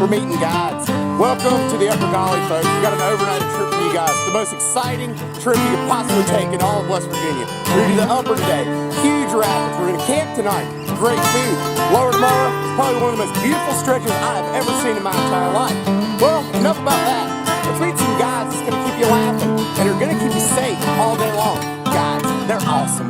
for meeting guides. Welcome to the Upper Gauley, folks. We got an overnight trip for you guys. The most exciting trip you could possibly take in all of West Virginia. We're going to the Upper today. Huge rapids. We're going to camp tonight. Great food. Lower tomorrow is probably one of the most beautiful stretches I have ever seen in my entire life. Well, enough about that. Let's meet some guides that's going to keep you laughing and are going to keep you safe all day long. Guides, they're awesome.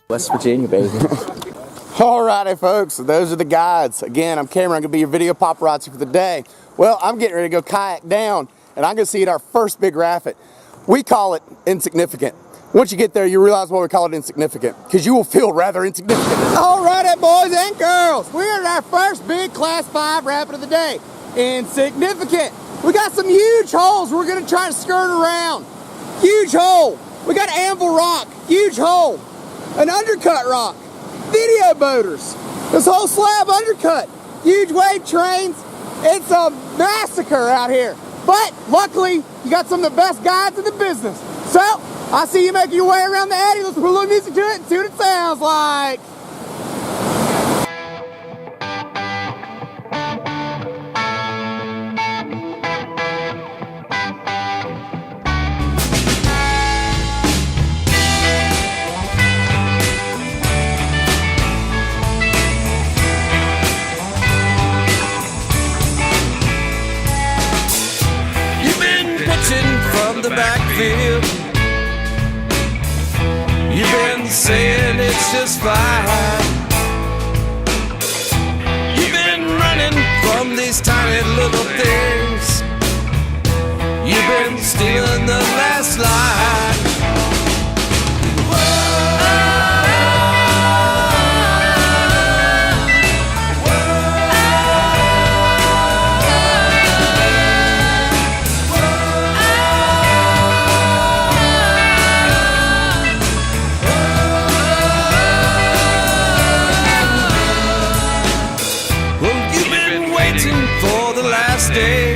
West Virginia, baby. Alrighty, folks, so those are the guides. Again, I'm Cameron. I'm going to be your video paparazzi for the day. Well, I'm getting ready to go kayak down, and I'm going to see it our first big rapid. We call it insignificant. Once you get there, you realize why we call it insignificant, because you will feel rather insignificant. Alrighty, boys and girls, we're at our first big Class 5 rapid of the day. Insignificant. We got some huge holes we're going to try to skirt around. Huge hole. We got Anvil Rock. Huge hole. An undercut rock, video boaters, this whole slab undercut, huge wave trains. It's a massacre out here. But luckily, you got some of the best guides in the business. So, I see you making your way around the eddy. Let's put a little music to it and see what it sounds like. From the backfield, you've been saying it's just fine. You've been running from these tiny little things. You've been stealing the last line. Day.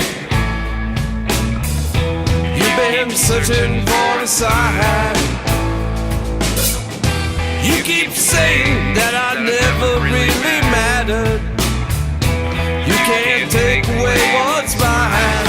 You've been searching for a sign. You keep saying that I never really mattered. You can't take away what's mine.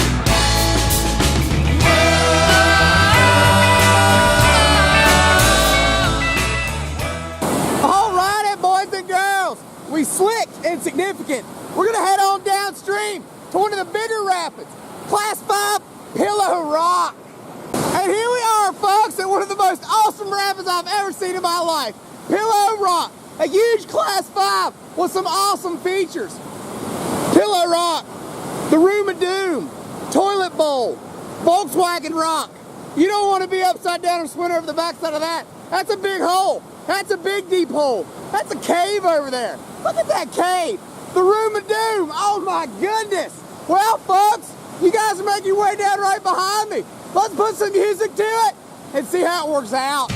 Alrighty, boys and girls, we slicked insignificant. We're gonna head on downstream to one of the bigger rapids, Class 5 Pillow Rock. And here we are, folks, at one of the most awesome rapids I've ever seen in my life. Pillow Rock, a huge Class 5 with some awesome features. Pillow Rock, the Room of Doom, Toilet Bowl, Volkswagen Rock. You don't want to be upside down or swim over the backside of that. That's a big hole. That's a big deep hole. That's a cave over there. Look at that cave. The Room of Doom. Oh my goodness. Well, folks, you guys are making your way down right behind me. Let's put some music to it and see how it works out.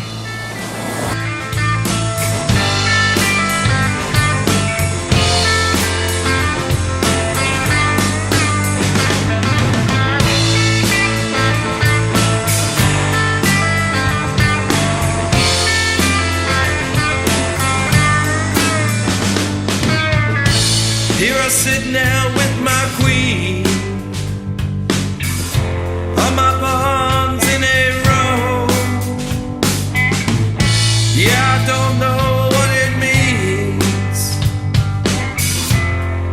Here I sit now with my queen on my palms in a row. Yeah, I don't know what it means,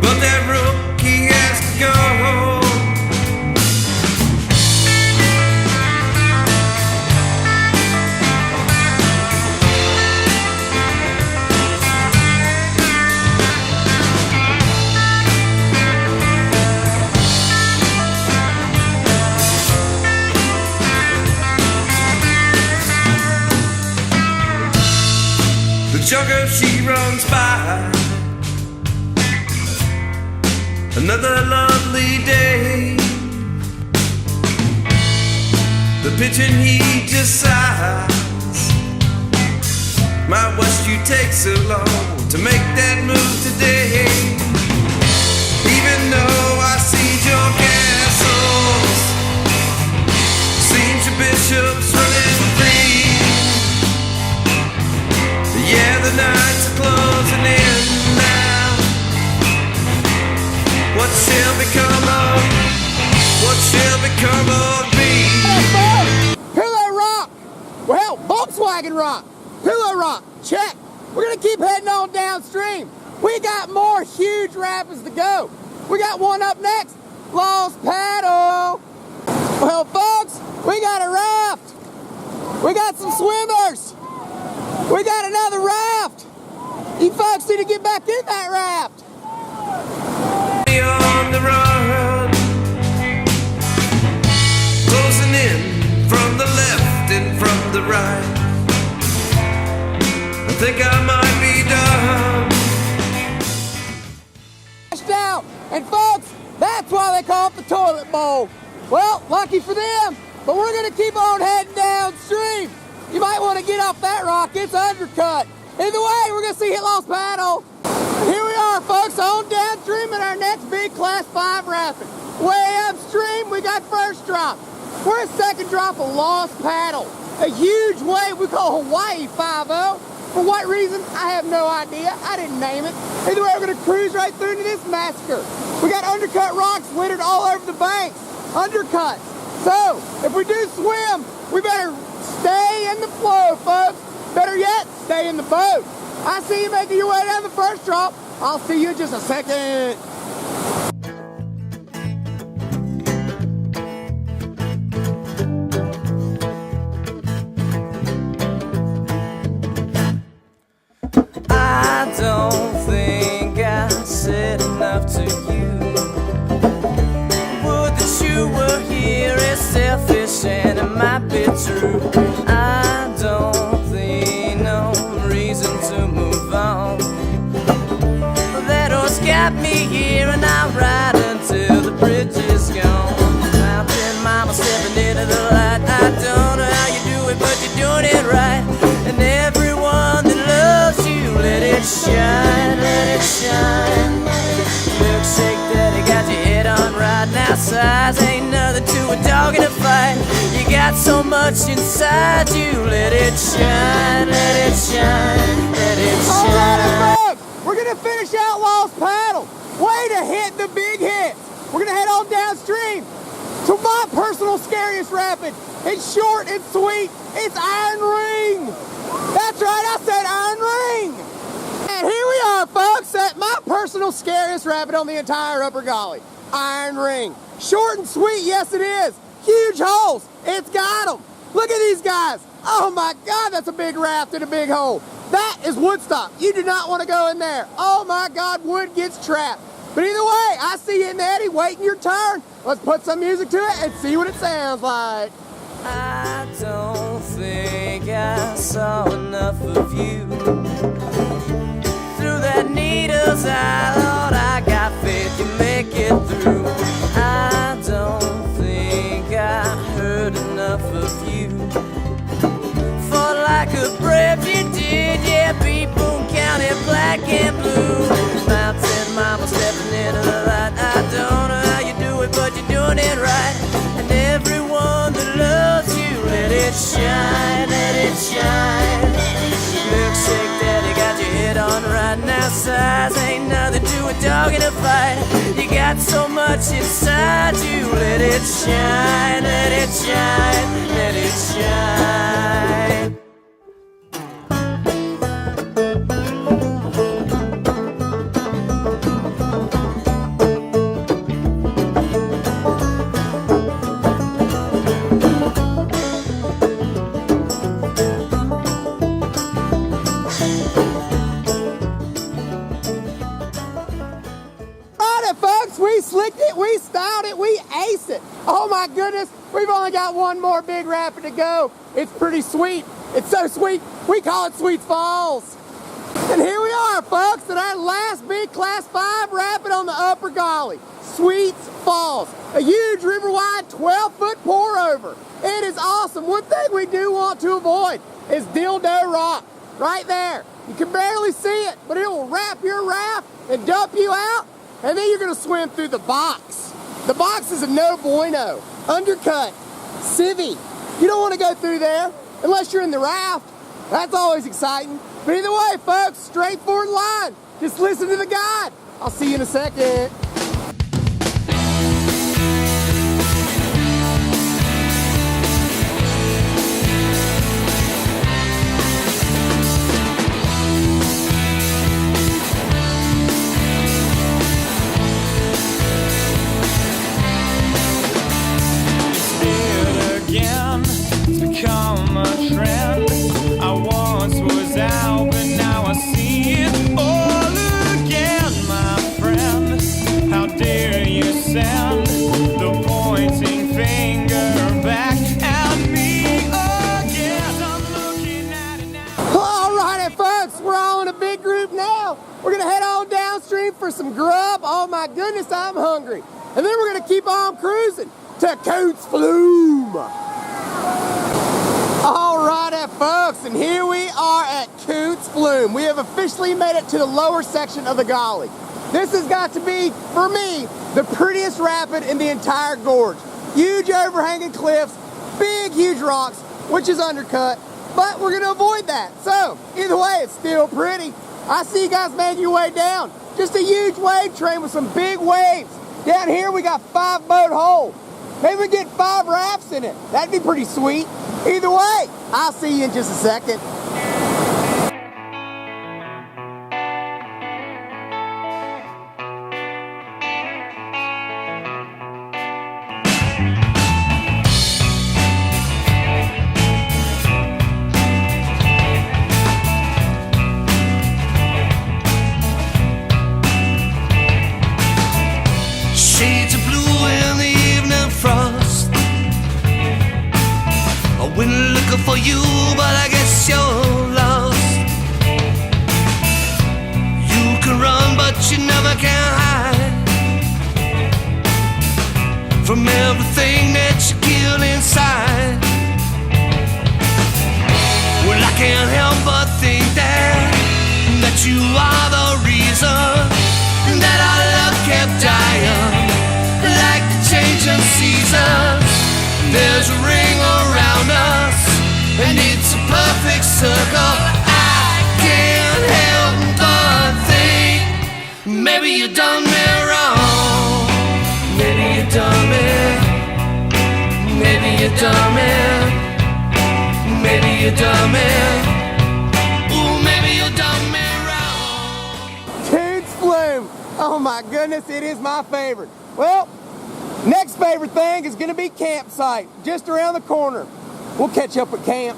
but that rookie has to go. Jogger, she runs by. Another lovely day. the pitching heat just sighs. My West, you take so long to make that move today. Even though I see your castles, seems your bishops running free. Yeah, the nights are closing in now. What shall become of? What shall become of me? Hey, Pillow Rock. Well, Volkswagen Rock. Pillow Rock. Check. We're gonna keep heading on downstream. We got more huge rapids to go. We got one up next. Lost Paddle. Well, folks, we got a raft. We got some swimmers. We got another raft. You folks need to get back in that raft. On the run, closing in from the left and from the right. I think I might be done. Out. And folks, that's why they call it the toilet bowl. Well, lucky for them, but we're gonna keep on heading downstream. You might want to get off that rock, it's undercut. Either way, we're gonna see Hit Lost Paddle. Here we are, folks, on downstream in our next big Class 5 rapid. Way upstream, we got first drop. We're a second drop of Lost Paddle. A huge wave we call Hawaii 5-0. For what reason, I have no idea. I didn't name it. Either way, we're gonna cruise right through into this massacre. We got undercut rocks littered all over the banks. Undercuts. So, if we do swim, we better stay in the flow, folks. Better yet, stay in the boat. I see you making your way down the first drop. I'll see you in just a second. I don't think I said enough to you. Would that you were here is selfish and it might be true. I don't think no reason to move on. That horse got me here and I'll ride until the bridge is gone. Mountain mama stepping into the light. I don't know how you do it, but you're doing it right. And everyone that loves you, let it shine, let it shine. Milkshake daddy got your head on right now. Size ain't nothing to a dog in a fight. You got so much inside you, let it shine, let it shine, let it shine. Alright, folks, we're gonna finish out Lost Paddle. Way to hit the big hits. We're gonna head on downstream to my personal scariest rapid. It's short, it's sweet, it's Iron Ring. That's right, I said Iron Ring. And here we are, folks, at my personal scariest rapid on the entire Upper Gauley. Iron Ring. Short and sweet, yes it is. Huge holes, it's got them. Look at these guys. Oh my God, that's a big raft in a big hole. That is Woodstock. You do not want to go in there. Oh my God, wood gets trapped. But either way, I see you in the eddy, waiting your turn. Let's put some music to it and see what it sounds like. I don't think I saw enough of you. Through that needle's eye, Lord, I got faith you make it through. I don't think I heard enough of you. For like a breath you did, yeah, people counted black and blue. Mountain mama stepping into the light. I don't know how you do it, but you're doing it right. And everyone that loves you, let it shine, let it shine. Milkshake daddy got your head on right now. Size ain't nothing to a dog in a fight. You got so much inside you, let it shine, let it shine, let it shine. We slicked it, we styled it, we aced it. Oh my goodness, we've only got one more big rapid to go. It's pretty sweet. It's so sweet, we call it Sweets Falls. And here we are, folks, at our last big Class 5 rapid on the Upper Gauley. Sweets Falls, a huge river-wide 12-foot pour-over. It is awesome. awesome. One thing we do want to avoid is dildo rock. Right there. You can barely see it, but it will wrap your raft and dump you out, and then you're gonna swim through the box. The box is a no bueno. Undercut, civvy. You don't wanna go through there unless you're in the raft. That's always exciting. But either way, folks, straightforward line. Just listen to the guide. I'll see you in a second. Become a trend. I once was out, but now I see it all again, my friend. How dare you send the pointing finger back at me again? I'm looking at it now. Alrighty, folks, we're all in a big group now. We're gonna head on downstream for some grub. Oh my goodness, I'm hungry. And then we're gonna keep on cruising to Coates Flume. Alrighty, folks, and here we are at Coates Flume. We have officially made it to the lower section of the Gauley. This has got to be, for me, the prettiest rapid in the entire gorge. Huge overhanging cliffs, big, huge rocks, which is undercut, but we're gonna avoid that. So, either way, it's still pretty. I see you guys making your way down. Just a huge wave train with some big waves. Down here, we got 5 boat hole. Maybe we get 5 rafts in it. That'd be pretty sweet. Either way, I'll see you in just a second. Shades of blue in the evening frost. I went looking for you, but I guess you're lost. You can run, but you never can hide from everything that you kill inside. Well, I can't help but think that you are the reason that our love kept dying, like the changing seasons. There's a ring around us, and it's a perfect circle. I can't help but think maybe you done me wrong. Maybe you done me. Maybe you done me. Maybe you done me. Ooh, maybe you done me wrong. Coates Flume. Oh my goodness, it is my favorite. Well, next favorite thing is gonna be campsite, just around the corner. We'll catch up at camp.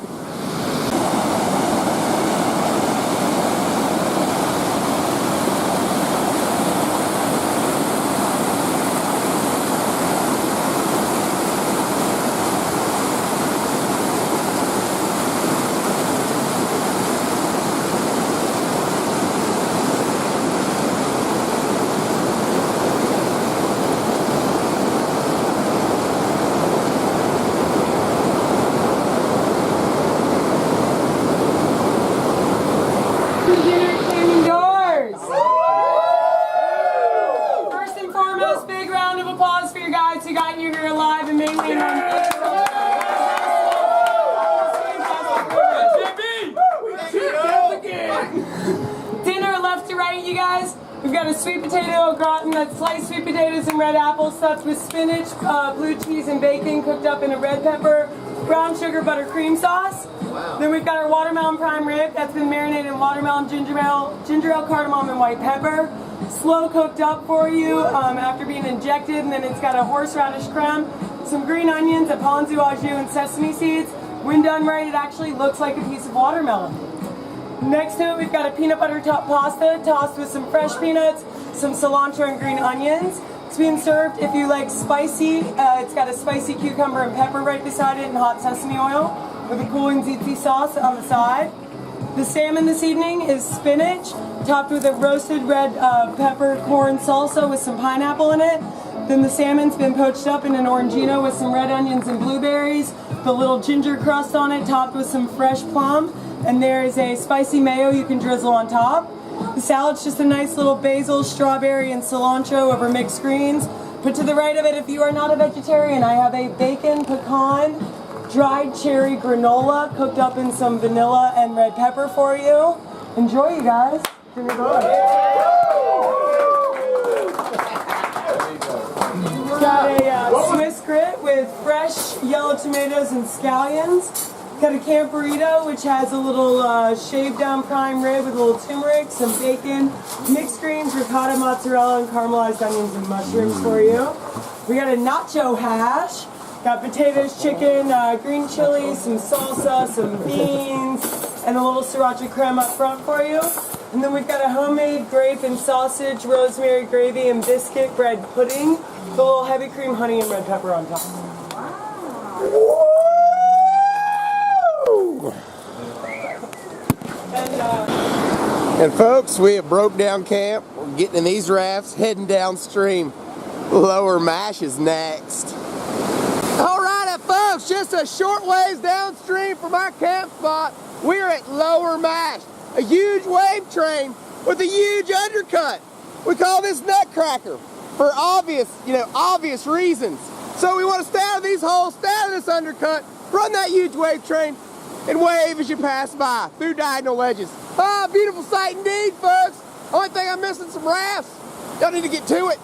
First and foremost, big round of applause for your guides who got you here alive and mainly Dinner left to right, you guys. We've got a sweet potato au gratin that's sliced sweet potatoes and red apples stuffed with spinach, blue cheese, and bacon cooked up in a red pepper, brown sugar butter cream sauce. Then we've got our watermelon prime rib that's been marinated in watermelon, ginger ale, cardamom, and white pepper. Slow cooked up for you after being injected, and then it's got a horseradish creme, some green onions, a ponzu au jus, and sesame seeds. When done right, it actually looks like a piece of watermelon. Next to it, we've got a peanut butter top pasta tossed with some fresh peanuts, some cilantro, and green onions. It's being served if you like spicy. It's got a spicy cucumber and pepper right beside it and hot sesame oil with a cooling tzatziki sauce on the side. The salmon this evening is spinach, topped with a roasted red pepper corn salsa with some pineapple in it. Then the salmon's been poached up in an orangino with some red onions and blueberries, the little ginger crust on it topped with some fresh plum, and there is a spicy mayo you can drizzle on top. The salad's just a nice little basil, strawberry, and cilantro over mixed greens. But to the right of it, if you are not a vegetarian, I have a bacon, pecan, dried cherry granola cooked up in some vanilla and red pepper for you. Enjoy, you guys. Got a Swiss grit with fresh yellow tomatoes and scallions. Got a camp burrito, which has a little shaved down prime rib with a little turmeric, some bacon, mixed greens, ricotta, mozzarella, and caramelized onions and mushrooms for you. We got a nacho hash. Got potatoes, chicken, green chili, some salsa, some beans, and a little sriracha creme up front for you. And then we've got a homemade grape and sausage, rosemary gravy, and biscuit bread pudding with a little heavy cream, honey, and red pepper on top. And folks, we have broke down camp. We're getting in these rafts, heading downstream. Lower Mash is next. All right, folks, just a short ways downstream from our camp spot, we're at Lower Mash, a huge wave train with a huge undercut. We call this Nutcracker for obvious reasons. So we want to stay out of these holes, stay out of this undercut, run that huge wave train, and wave as you pass by through diagonal ledges. Ah, beautiful sight indeed, folks. Only thing I'm missing some rafts. Y'all need to get to it.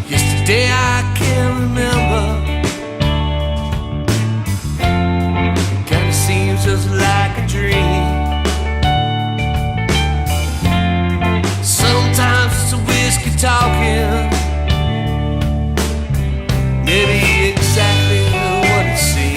Yesterday I can't remember. Kinda seems just like a dream. Sometimes it's a whiskey talking, maybe exactly what it seems.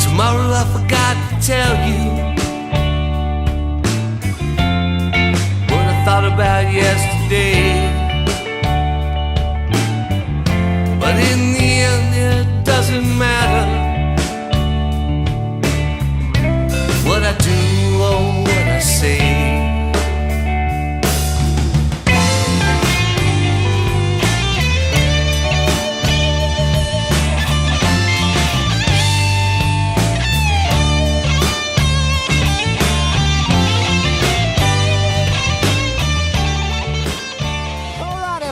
Tomorrow I forgot to tell you what I thought about yesterday. But in the end it doesn't matter what I do or what I say.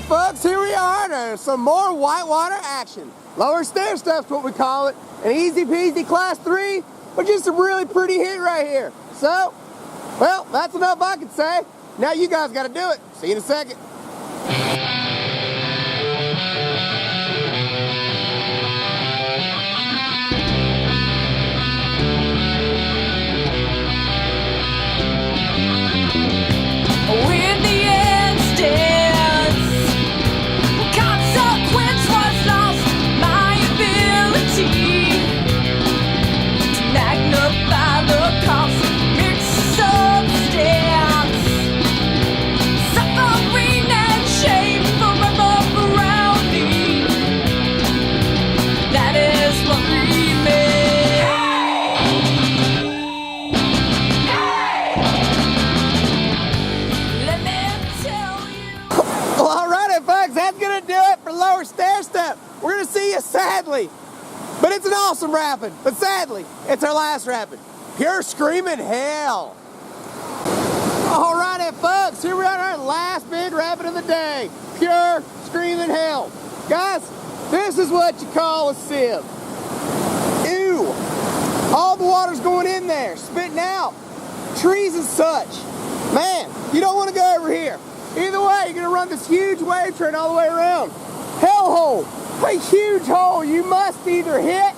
Folks, here we are, and some more whitewater action. Lower stair steps, what we call it. An easy peasy class 3, but just a really pretty hit right here. So, well, that's enough I can say. Now you guys got to do it. See you in a second. When the end stands, consequence was lost. My ability to magnify the cosmic substance, suffering and shame forever around me. That is what remains. Let me tell you. Well, all right, folks, that's going to do it for Lower Stair Step. We're going to see you sadly. But it's an awesome rapid. But sadly, it's our last rapid. Pure screaming hell. All right, folks, here we are on our last big rapid of the day. Pure screaming hell. Guys, this is what you call a sieve. Ew. All the water's going in there, spitting out. trees and such. Man, you don't want to go over here. Either way, you're gonna run this huge wave train all the way around. Hellhole, a huge hole you must either hit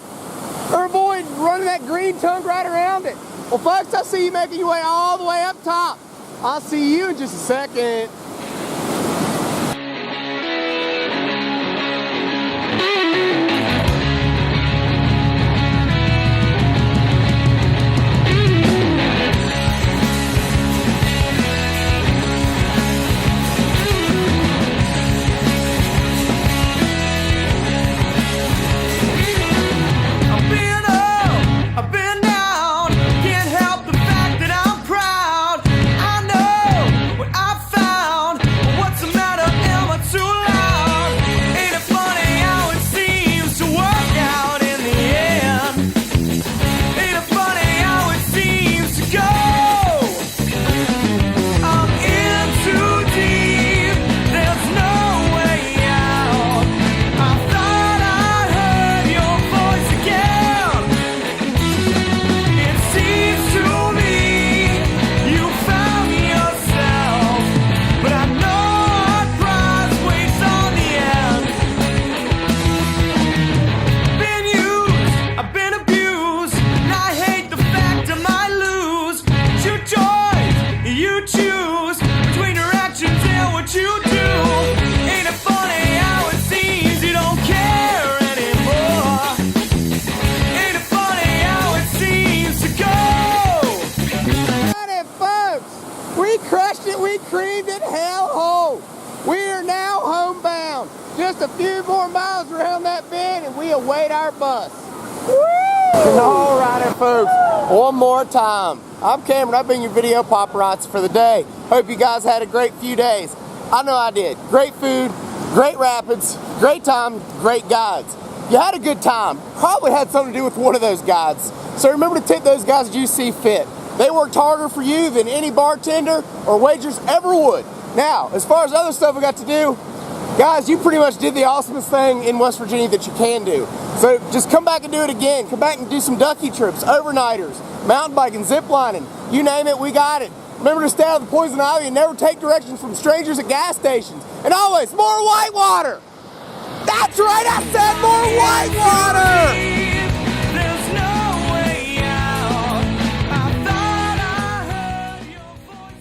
or avoid running that green tongue right around it. Well, folks, I see you making your way all the way up top. I'll see you in just a second. We crushed it, we creamed it, hell-ho. We are now homebound. Just a few more miles around that bend and we await our bus. Woo! All right, folks, one more time. I'm Cameron, I've been your video paparazzi for the day. Hope you guys had a great few days. I know I did. Great food, great rapids, great time, great guides. You had a good time. Probably had something to do with one of those guides. So remember to tip those guys as you see fit. They worked harder for you than any bartender or waitress ever would. Now, as far as other stuff we got to do, guys, you pretty much did the awesomest thing in West Virginia that you can do. So just come back and do it again. Come back and do some ducky trips, overnighters, mountain biking, zip lining, you name it, we got it. Remember to stay out of the poison ivy and never take directions from strangers at gas stations. And always, more white water. That's right, I said more white water.